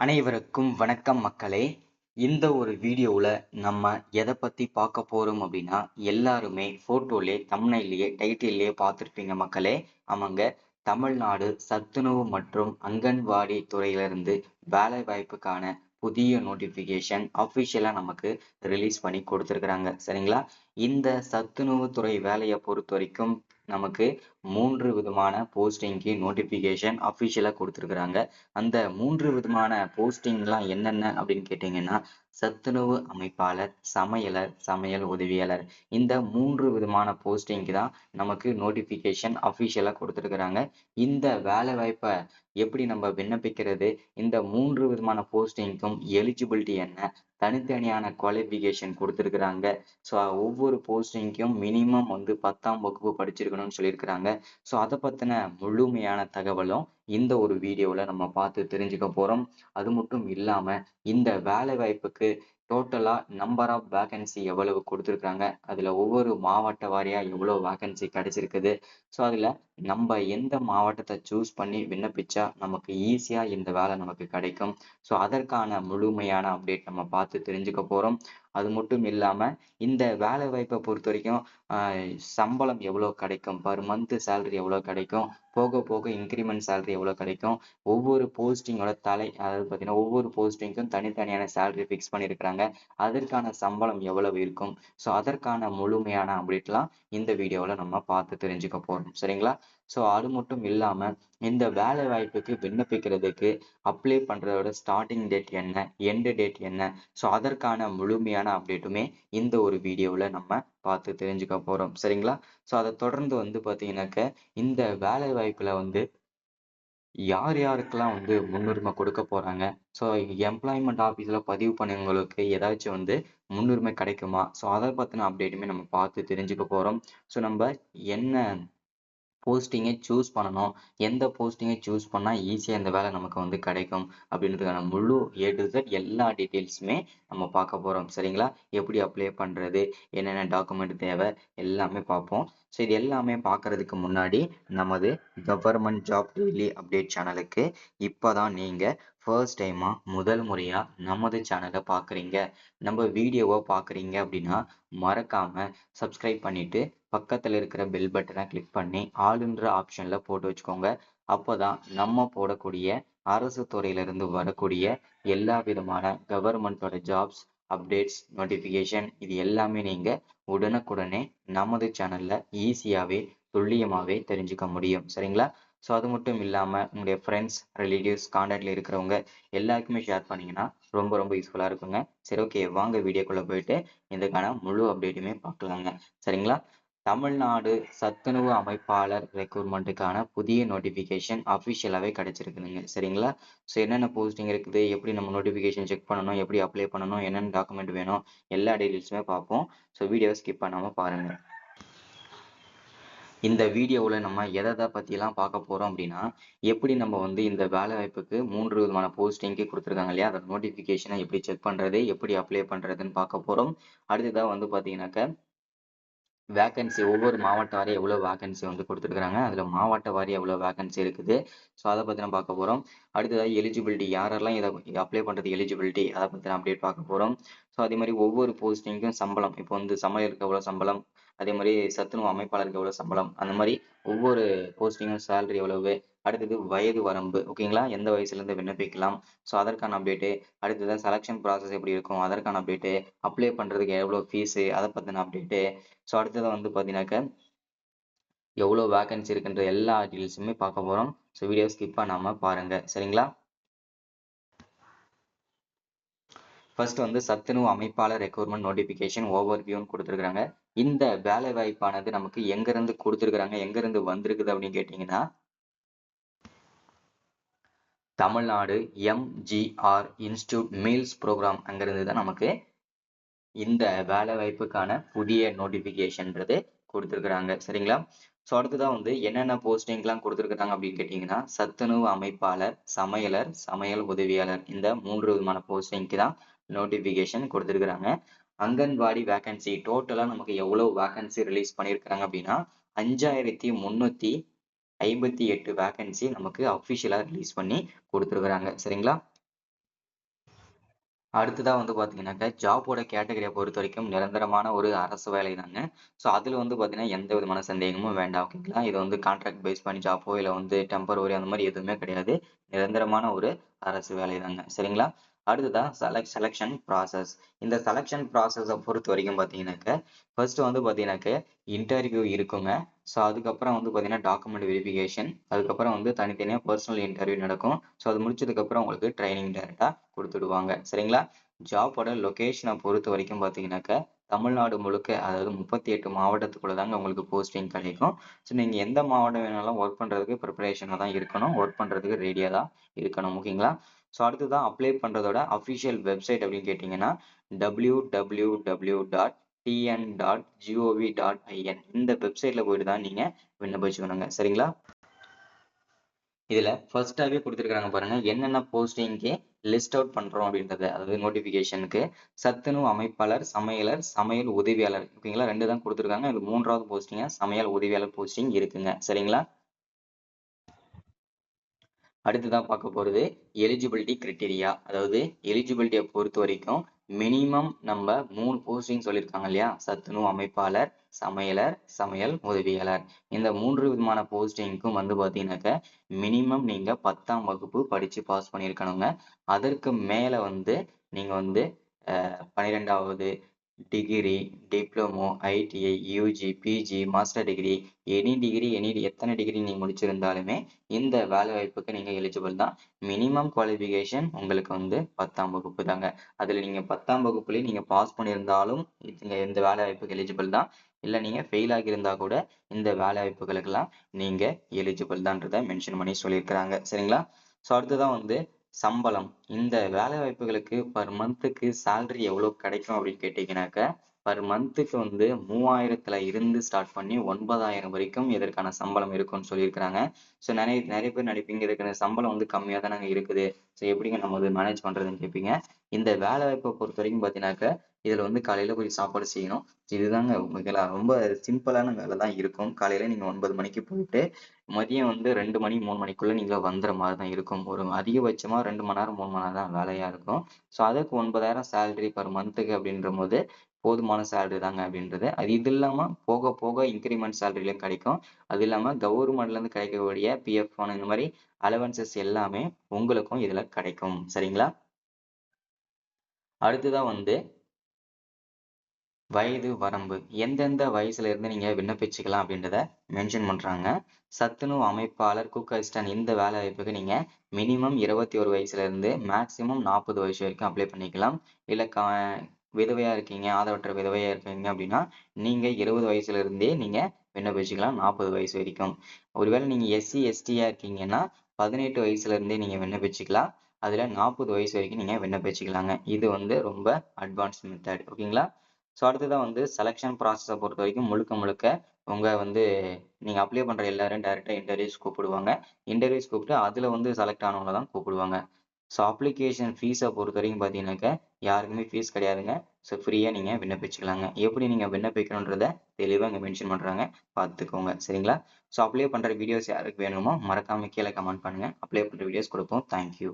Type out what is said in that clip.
அனைவருக்கும் வணக்கம் மக்களே. இந்த ஒரு வீடியோவில் நம்ம எதை பற்றி பார்க்க போகிறோம் அப்படின்னா, எல்லாருமே ஃபோட்டோலே தம்ப்நெயில்லையே டைட்டில்லையே பார்த்துருப்பீங்க மக்களே. ஆமாங்க, தமிழ்நாடு சத்துணவு மற்றும் அங்கன்வாடி துறையிலிருந்து வேலை வாய்ப்புக்கான புதிய நோட்டிஃபிகேஷன் அஃபிஷியலாக நமக்கு ரிலீஸ் பண்ணி கொடுத்துருக்குறாங்க. சரிங்களா? இந்த சத்துணவு துறை வேலையை பொறுத்த வரைக்கும் நமக்கு 3 விதமான போஸ்டிங்க்கு நோட்டிஃபிகேஷன் அஃபிஷியலாக கொடுத்துருக்குறாங்க. அந்த 3 விதமான போஸ்டிங்லாம் என்னென்ன அப்படின்னு கேட்டீங்கன்னா, சத்துணவு அமைப்பாளர், சமையலர், சமையல் உதவியாளர். இந்த 3 விதமான போஸ்டிங்க்கு தான் நமக்கு நோட்டிஃபிகேஷன் அஃபிஷியலாக கொடுத்துருக்குறாங்க. இந்த வேலை வாய்ப்பை எப்படி நம்ம விண்ணப்பிக்கிறது, இந்த 3 விதமான போஸ்டிங்க்கும் எலிஜிபிலிட்டி என்ன, தனித்தனியான குவாலிஃபிகேஷன் கொடுத்துருக்குறாங்க. ஸோ ஒவ்வொரு போஸ்டிங்க்கும் மினிமம் வந்து 10ஆம் வகுப்பு படிச்சிருக்கணும்னு சொல்லியிருக்கிறாங்க. ஸோ அதை பற்றின முழுமையான தகவலும் இந்த ஒரு வீடியோவில் நம்ம பார்த்து தெரிஞ்சுக்க போகிறோம். அது மட்டும் இல்லாமல் இந்த வேலை வாய்ப்புக்கு டோட்டலாக நம்பர் ஆஃப் வேகன்சி எவ்வளவு கொடுத்துருக்காங்க, அதில் ஒவ்வொரு மாவட்ட வாரியாக எவ்வளோ வேகன்சி கிடைச்சிருக்குது, ஸோ அதில் நம்ம எந்த மாவட்டத்தை சூஸ் பண்ணி விண்ணப்பிச்சா நமக்கு ஈஸியாக இந்த வேலை நமக்கு கிடைக்கும், ஸோ அதற்கான முழுமையான அப்டேட் நம்ம பார்த்து தெரிஞ்சுக்க போகிறோம். அது மட்டும் இல்லாமல் இந்த வேலை வாய்ப்பை பொறுத்த வரைக்கும் சம்பளம் எவ்வளோ கிடைக்கும், பர் மந்த் சேலரி எவ்வளோ கிடைக்கும், போக போக இன்க்ரிமெண்ட் சேலரி எவ்வளோ கிடைக்கும், ஒவ்வொரு போஸ்டிங்கோட அதாவது பார்த்தீங்கன்னா ஒவ்வொரு போஸ்டிங்க்கும் தனித்தனியான சேலரி ஃபிக்ஸ் பண்ணியிருக்கிறாங்க, அதற்கான சம்பளம் எவ்வளவு இருக்கும், ஸோ அதற்கான முழுமையான அப்டேட்லாம் இந்த வீடியோவில் நம்ம பார்த்து தெரிஞ்சுக்க போகிறோம். சரிங்களா? ஸோ அது மட்டும் இல்லாமல் இந்த வேலை வாய்ப்புக்கு விண்ணப்பிக்கிறதுக்கு அப்ளை பண்ணுறதோட ஸ்டார்டிங் டேட் என்ன, எண்டு டேட் என்ன, ஸோ அதற்கான முழுமையான அப்டேட்டுமே இந்த ஒரு வீடியோவில் நம்ம பார்த்து தெரிஞ்சுக்க போகிறோம். சரிங்களா? ஸோ அதை தொடர்ந்து வந்து பார்த்தீங்கன்னாக்க இந்த வேலை வாய்ப்பில் வந்து யார் யாருக்கெல்லாம் வந்து முன்னுரிமை கொடுக்க போகிறாங்க, ஸோ எம்ப்ளாய்மெண்ட் ஆஃபீஸில் பதிவு பண்ணவங்களுக்கு ஏதாச்சும் வந்து முன்னுரிமை கிடைக்குமா, ஸோ அதை பற்றின அப்டேட்டுமே நம்ம பார்த்து தெரிஞ்சுக்க போகிறோம். ஸோ நம்ம என்ன போஸ்டிங்கை சூஸ் பண்ணணும், எந்த போஸ்டிங்கை சூஸ் பண்ணால் ஈஸியாக இந்த வேலை நமக்கு வந்து கிடைக்கும் அப்படின்றதுக்கான முழு A to Z எல்லா டீட்டெயில்ஸுமே நம்ம பார்க்க போகிறோம். சரிங்களா? எப்படி அப்ளை பண்ணுறது, என்னென்ன டாக்குமெண்ட் தேவை, எல்லாமே பார்ப்போம். ஸோ இது எல்லாமே பார்க்கறதுக்கு முன்னாடி நமது கவர்மெண்ட் ஜாப் டெய்லி அப்டேட் சேனலுக்கு இப்போ தான் நீங்கள் ஃபர்ஸ்ட் டைமாக முதல் முறையாக நமது சேனலை பார்க்குறீங்க, நம்ம வீடியோவை பார்க்குறீங்க அப்படின்னா மறக்காமல் சப்ஸ்கிரைப் பண்ணிவிட்டு பக்கத்தில் இருக்கிற பெல் பட்டனை கிளிக் பண்ணி ஆளுன்ற ஆப்ஷனில் போட்டு வச்சுக்கோங்க. அப்போ தான் நம்ம போடக்கூடிய அரசு துறையிலிருந்து வரக்கூடிய எல்லா விதமான கவர்மெண்ட்டோட ஜாப்ஸ் அப்டேட்ஸ் நோட்டிஃபிகேஷன் இது எல்லாமே நீங்கள் உடனுக்குடனே நமது சேனலில் ஈஸியாகவே துல்லியமாகவே தெரிஞ்சுக்க முடியும். சரிங்களா? ஸோ அது மட்டும் இல்லாமல் உங்களுடைய ஃப்ரெண்ட்ஸ், ரிலேட்டிவ்ஸ், கான்டாக்டில் இருக்கிறவங்க எல்லாருக்குமே ஷேர் பண்ணிங்கன்னா ரொம்ப ரொம்ப யூஸ்ஃபுல்லாக இருக்குங்க. சரி, ஓகே, வாங்க வீடியோக்குள்ளே போயிட்டு இதுக்கான முழு அப்டேட்டுமே பார்க்கலாங்க. சரிங்களா? தமிழ்நாடு சத்துணவு அமைப்பாளர் ரெக்ரூட்மெண்ட்டுக்கான புதிய நோட்டிஃபிகேஷன் அஃபிஷியலாகவே கிடைச்சிருக்குதுங்க. சரிங்களா? ஸோ என்னென்ன போஸ்டிங் இருக்குது, எப்படி நம்ம நோட்டிஃபிகேஷன் செக் பண்ணணும், எப்படி அப்ளை பண்ணணும், என்னென்ன டாக்குமெண்ட் வேணும், எல்லா டீட்டெயில்ஸுமே பார்ப்போம். ஸோ வீடியோவை ஸ்கிப் பண்ணாமல் பாருங்கள். இந்த வீடியோவில் நம்ம எதை பற்றிலாம் பார்க்க போகிறோம் அப்படின்னா, எப்படி நம்ம வந்து இந்த வேலை வாய்ப்புக்கு 3 விதமான போஸ்டிங்க்கு கொடுத்துருக்காங்க இல்லையா, அதோட நோட்டிஃபிகேஷனை எப்படி செக் பண்ணுறது, எப்படி அப்ளை பண்ணுறதுன்னு பார்க்க போகிறோம். அடுத்ததாக வந்து பார்த்தீங்கன்னாக்க வேக்கன்சி ஒவ்வொரு மாவட்ட வாரியாக எவ்வளோ வேக்கன்சி வந்து கொடுத்துருக்குறாங்க, அதில் மாவட்ட வாரியாக எவ்வளோ வேக்கன்சி இருக்குது, ஸோ அதை பற்றி நம்ம பார்க்க போகிறோம். அடுத்ததாக எலிஜிபிலிட்டி, யாரெல்லாம் இதை அப்ளை பண்ணுறது எலிஜிபிலிட்டி, அதை பற்றி அப்டேட் பார்க்க போகிறோம். ஸோ அதே மாதிரி ஒவ்வொரு போஸ்டிங்க்கும் சம்பளம், இப்போ வந்து சமையலுக்கு எவ்வளோ சம்பளம், அதே மாதிரி சத்துணவு அமைப்பாளருக்கு எவ்வளோ சம்பளம், அந்த மாதிரி ஒவ்வொரு போஸ்டிங்கும் சேலரி எவ்வளவு, அடுத்தது வயது வரம்பு, ஓகேங்களா, எந்த வயசுலேருந்து விண்ணப்பிக்கலாம், ஸோ அதற்கான அப்டேட்டு, அடுத்தது செலெக்ஷன் ப்ராசஸ் எப்படி இருக்கும் அதற்கான அப்டேட்டு, அப்ளை பண்ணுறதுக்கு எவ்வளோ ஃபீஸு அதை பற்றின அப்டேட்டு, ஸோ அடுத்தது வந்து பார்த்தீங்கன்னாக்க எவ்வளோ வேகன்சி இருக்குன்ற எல்லா டீட்டெயில்ஸுமே பார்க்க போகிறோம். ஸோ வீடியோ ஸ்கிப் பண்ணாமல் பாருங்கள். சரிங்களா? ஃபர்ஸ்ட் வந்து சத்துணவு அமைப்பாளர் ரெக்ரூட்மெண்ட் நோட்டிஃபிகேஷன் ஓவர் வியூன்னு கொடுத்துருக்காங்க. இந்த வேலை வாய்ப்பானது நமக்கு எங்கேருந்து கொடுத்துருக்குறாங்க, எங்கேருந்து வந்திருக்குது அப்படின்னு கேட்டிங்கன்னா, Tamil Nadu MGR institute meals program அங்கேருந்து தான் நமக்கு இந்த வேலை வாய்ப்புக்கான புதிய நோட்டிஃபிகேஷன்றது கொடுத்துருக்குறாங்க. சரிங்களா? ஸோ அடுத்ததான் வந்து என்னென்ன போஸ்டிங்லாம் கொடுத்துருக்குறாங்க அப்படின்னு கேட்டிங்கன்னா, சத்துணவு அமைப்பாளர், சமையலர், சமையல் உதவியாளர், இந்த 3 விதமான போஸ்டிங்க்கு தான் நோட்டிஃபிகேஷன் கொடுத்துருக்குறாங்க. அங்கன்வாடி வேகன்சி டோட்டலாக நமக்கு எவ்வளோ வேகன்சி ரிலீஸ் பண்ணியிருக்கிறாங்க அப்படின்னா 5358 வேகன்சி நமக்கு அஃபிஷியலாக ரிலீஸ் பண்ணி கொடுத்துருக்குறாங்க. சரிங்களா? அடுத்ததா வந்து பார்த்தீங்கன்னாக்கா, ஜாப்போட கேட்டகரிய பொறுத்தவரைக்கும் நிரந்தரமான ஒரு அரசு வேலை தாங்க. ஸோ அதில வந்து பார்த்தீங்கன்னா, எந்த விதமான சந்தேகமும் வேண்டாம். ஓகேங்களா? இது வந்து கான்ட்ராக்ட் பேஸ் பண்ணி ஜாப்போ, இல்ல வந்து டெம்பரவரி அந்த மாரி எதுவுமே கிடையாது. நிரந்தரமான ஒரு அரசு வேலை தாங்க. சரிங்களா? அடுத்ததா செலக்ஷன் ப்ராசஸ். இந்த செலக்ஷன் ப்ராசஸ பொறுத்தவரைக்கும் பார்த்தீங்கன்னாக்க, ஃபர்ஸ்ட் வந்து பார்த்தீங்கன்னாக்க, இன்டர்வியூ இருக்குங்க. ஸோ அதுக்கப்புறம் வந்து பார்த்தீங்கன்னா, டாக்குமெண்ட் வெரிஃபிகேஷன். அதுக்கப்புறம் வந்து தனித்தனியா பெர்சனல் இன்டர்வியூ நடக்கும். ஸோ அது முடிச்சதுக்கப்புறம் உங்களுக்கு ட்ரெய்னிங் டைரக்ட்டா குடுத்துடுவாங்க. சரிங்களா? ஜாப்போட லொகேஷன பொறுத்தவரைக்கும் பார்த்தீங்கன்னாக்க, தமிழ்நாடு முழுக்க அதாவது 38 மாவட்டத்துக்குள்ள தாங்க உங்களுக்கு போஸ்டிங் கிடைக்கும். ஸோ நீங்க எந்த மாவட்டம் வேணாலும் ஒர்க் பண்றதுக்கு ப்ரிப்பரேஷனா தான் இருக்கணும். ஒர்க் பண்றதுக்கு ரெடியா தான் இருக்கணும். ஓகேங்களா? ஸோ அடுத்ததா அப்ளை பண்றதோட அஃபிஷியல் வெப்சைட் அப்படின்னு கேட்டீங்கன்னா, www.tn.gov.in இந்த வெப்சைட்ல போயிட்டு தான் நீங்க விண்ணப்பிச்சுக்கணுங்க. சரிங்களா? இதுல ஃபர்ஸ்ட்டாவே குடுத்திருக்காங்க பாருங்க. என்னென்ன போஸ்டிங்க்கு லிஸ்ட் அவுட் பண்றோம் அப்படின்றத. அதாவது நோட்டிஃபிகேஷனுக்கு சத்துணவு அமைப்பாளர், சமையலர், சமையல் உதவியாளர். ஓகேங்களா? 2 தான் குடுத்திருக்காங்க. இது 3வது போஸ்டிங்கா சமையல் உதவியாளர் போஸ்டிங் இருக்குங்க. சரிங்களா? அடுத்ததா பார்க்க போறது எலிஜிபிலிட்டி கிரைட்டீரியா. அதாவது எலிஜிபிலிட்டிய பொறுத்தவரைக்கும் மினிமம் நம்ம 3 போஸ்டிங் சொல்லியிருக்காங்க இல்லையா? சத்துணவு அமைப்பாளர், சமையலர், சமையல் உதவியாளர். இந்த 3 விதமான போஸ்டிங்க்கும் வந்து பார்த்தீங்கன்னாக்க, மினிமம் நீங்க 10ஆம் வகுப்பு படிச்சு பாஸ் பண்ணியிருக்கணுங்க. அதற்கு மேல வந்து நீங்க வந்து 12வது degree, diploma, ITI, UG, PG, master degree, எத்தனை டிகிரி நீங்க முடிச்சிருந்தாலுமே இந்த வேலைவாய்ப்புக்கு நீங்க எலிஜிபிள் தான். மினிமம் குவாலிஃபிகேஷன் உங்களுக்கு வந்து 10ஆம் வகுப்பு தாங்க. அதுல நீங்க 10ஆம் வகுப்புலயே நீங்க பாஸ் பண்ணியிருந்தாலும் இந்த வேலைவாய்ப்புக்கு எலிஜிபிள் தான். இல்ல நீங்க ஃபெயில் ஆகியிருந்தா கூட இந்த வேலைவாய்ப்புகளுக்கெல்லாம் நீங்க எலிஜிபிள் தான்றத மென்ஷன் பண்ணி சொல்லியிருக்கிறாங்க. சரிங்களா? ஸோ அடுத்ததா வந்து சம்பளம். இந்த வேலைவாய்ப்புகளுக்கு பெர் மந்த்துக்கு சேலரி எவ்வளோ கிடைக்கும் அப்படின்னு கேட்டீங்கன்னாக்க, பெர் மந்த்துக்கு வந்து 3000த்துல இருந்து ஸ்டார்ட் பண்ணி 9000 வரைக்கும் இதற்கான சம்பளம் இருக்கும்னு சொல்லியிருக்கிறாங்க. ஸோ நெறைய நெறைய பேர் நினைப்பீங்க, இதுக்கான சம்பளம் வந்து கம்மியா தானங்க இருக்குது. ஸோ எப்படிங்க நம்ம வந்து மேனேஜ் பண்றதுன்னு கேட்பீங்க. இந்த வேலைவாய்ப்ப பொறுத்தவரைக்கும் பார்த்தீங்கன்னாக்க, இதுல வந்து காலையில போய் சாப்பாடு செய்யணும். இதுதாங்க ஓகேங்களா? ரொம்ப சிம்பிளான வேலை தான் இருக்கும். காலையில நீங்க 9 மணிக்கு போயிட்டு, மதியம் வந்து 2 மணி, 3 மணிக்குள்ள நீங்க வந்துற மாரி தான் இருக்கும். ஒரு அதிகபட்சமா 2 மணி நேரம், 3 மணி நேரம் தான் வேலையா இருக்கும். ஸோ அதுக்கு 9000 சேலரி பெர் மந்த்துக்கு அப்படின்றபோது, போதுமான சேலரி தாங்க அப்படின்றது. இது இல்லாம போக போக இன்கிரிமெண்ட் சேலரிலயும் கிடைக்கும். அது இல்லாம கவர்மெண்ட்ல இருந்து கிடைக்கக்கூடிய பிஎஃப் பணம் இந்த மாரி அலவன்சஸ் எல்லாமே உங்களுக்கும் இதுல கிடைக்கும். சரிங்களா? அடுத்ததா வந்து வயது வரம்பு. எந்தெந்த வயசுல இருந்து நீங்க விண்ணப்பிச்சுக்கலாம் அப்படின்றத மென்ஷன் பண்றாங்க. சத்துணவு அமைப்பாளர், குக் அசிஸ்டன்ட் இந்த வேலை வாய்ப்புக்கு நீங்க மினிமம் 21 வயசுல இருந்து மேக்ஸிமம் 40 வயசு வரைக்கும் அப்ளை பண்ணிக்கலாம். இல்ல விதவையா இருக்கீங்க, ஆதரவற்ற விதவையா இருக்கீங்க அப்படின்னா, நீங்க 20 வயசுல இருந்தே நீங்க விண்ணப்பிச்சுக்கலாம் 40 வயசு வரைக்கும். ஒருவேளை நீங்க எஸ்சி, எஸ்டியா இருக்கீங்கன்னா 18 வயசுல இருந்தே நீங்க விண்ணப்பிச்சுக்கலாம். அதுல 40 வயசு வரைக்கும் நீங்க விண்ணப்பிச்சுக்கலாங்க. இது வந்து ரொம்ப அட்வான்ஸ் மெத்தட். ஓகேங்களா? ஸோ அடுத்ததா வந்து செலக்ஷன் ப்ராசஸ பொறுத்தவரைக்கும் முழுக்க முழுக்க உங்க வந்து நீங்க அப்ளை பண்ற எல்லாரையும் டைரக்ட்டா இன்டர்வியூஸ் கூப்பிடுவாங்க. இன்டர்வியூஸ் கூப்பிட்டு அதுல வந்து செலக்ட் ஆனவங்கள தான் கூப்பிடுவாங்க. ஸோ அப்ளிகேஷன் ஃபீஸ பொறுத்தவரைக்கும் பார்த்தீங்கன்னாக்க, யாருக்குமே ஃபீஸ் கிடையாதுங்க. ஸோ ஃப்ரீயா நீங்க விண்ணப்பிச்சுக்கலாங்க. எப்படி நீங்க விண்ணப்பிக்கணுன்றத தெளிவா இங்க மென்ஷன் பண்றாங்க. பார்த்துக்கோங்க. சரிங்களா? ஸோ அப்ளை பண்ற வீடியோஸ் யாருக்கு வேணுமோ மறக்காம கீழ கமெண்ட் பண்ணுங்க. அப்ளை பண்ற வீடியோஸ் குடுப்போம். Thank you.